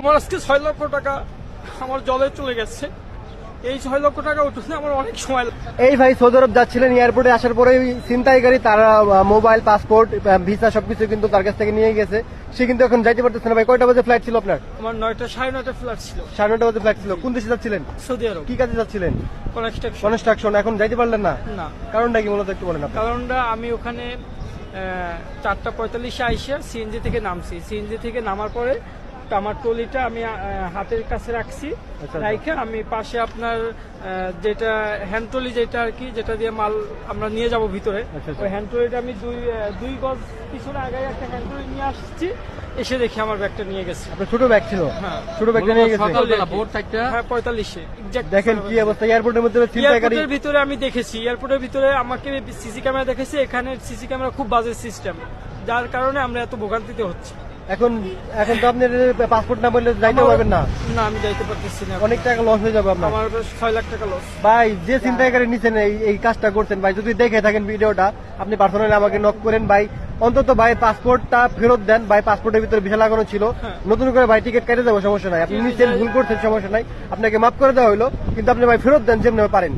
আমার আজকে 6 লক্ষ টাকা আমার জলে চলে গেছে। এই 6 লক্ষ টাকা উঠতে আমার অনেক সময় লাগে। এই ভাই সৌদি আরব যাচ্ছিলেন, এয়ারপোর্টে আসার পরে ছিনতাইকারী তারা মোবাইল, পাসপোর্ট, ভিসা সবকিছু কিন্তু তার কাছ থেকে নিয়ে গেছে। সে কিন্তু এখন যাইতে পারতেছে না। ভাই কয়টা বাজে ফ্লাইট ছিল আপনার? আমার 9টা 9:30 ফ্লাইট ছিল। 9:30 বাজে ফ্লাইট ছিল। কোন দেশে যাচ্ছিলেন? সৌদি আরব। কি কাজে যাচ্ছিলেন? কনস্ট্রাকশন। কনস্ট্রাকশন। এখন যাইতে পারলেন না? না, কারণটা কি মূলত একটু বলেন আপনি। কারণটা আমি ওখানে 4:45 আইসা সিএনজি থেকে নামছি। সিএনজি থেকে নামার পরে আমার ট্রলিটা আমি হাতের কাছে রাখছি। আচ্ছা। রাইখা আমি পাশে আপনার যেটা হ্যান্ড ট্রলি, যেটা আর কি, যেটা দিয়ে মাল আমরা নিয়ে যাব ভিতরে, আচ্ছা। ওই হ্যান্ড ট্রলিটা আমি দুই গজ পিছনে আগে একটা হ্যান্ড ট্রলি নিয়ে আসছি। এসে দেখি আমার ব্যাগটা নিয়ে গেছে। আপনার ছোট ব্যাগ ছিল? হ্যাঁ, ছোট ব্যাগটা নিয়ে গেছে। হ্যাঁ 45-এ। দেখেন কি অবস্থা এয়ারপোর্টের মধ্যে। ছিনতাইকারী এয়ারপোর্টের ভিতরে আমি দেখেছি, এয়ারপোর্টের ভিতরে আমাকে সিসি ক্যামেরা দেখেছি। এখানে সিসি ক্যামেরা খুব বাজে সিস্টেম, যার কারণে আমরা এত ভোগান্তিতে হচ্ছে। এখন তো আপনি পাসপোর্ট না বললে যাইতে পারবেন না। না, আমি যাইতে পারতেছি না। অনেক টাকা লস হয়ে যাবে আপনার। আমার 6 লাখ টাকা লস। ভাই যে ছিনতাইকারী নিছেন, এই কাজটা করছেন ভাই, যদি দেখে থাকেন ভিডিওটা, আপনি পার্সোনালি আমাকে নক করেন ভাই। অন্তত ভাই পাসপোর্টটা ফেরত দেন ভাই। পাসপোর্টের ভিতরে ভিসা লাগানো ছিল। হ্যাঁ। নতুন করে ভাই টিকিট কেটে দেবো, সমস্যা নাই। আপনি নিচ্ছেন, ভুল করছেন, সমস্যা নাই। আপনাকে মাফ করে দেওয়া হলো, কিন্তু আপনি ভাই ফেরত দেন যেমনি পারেন।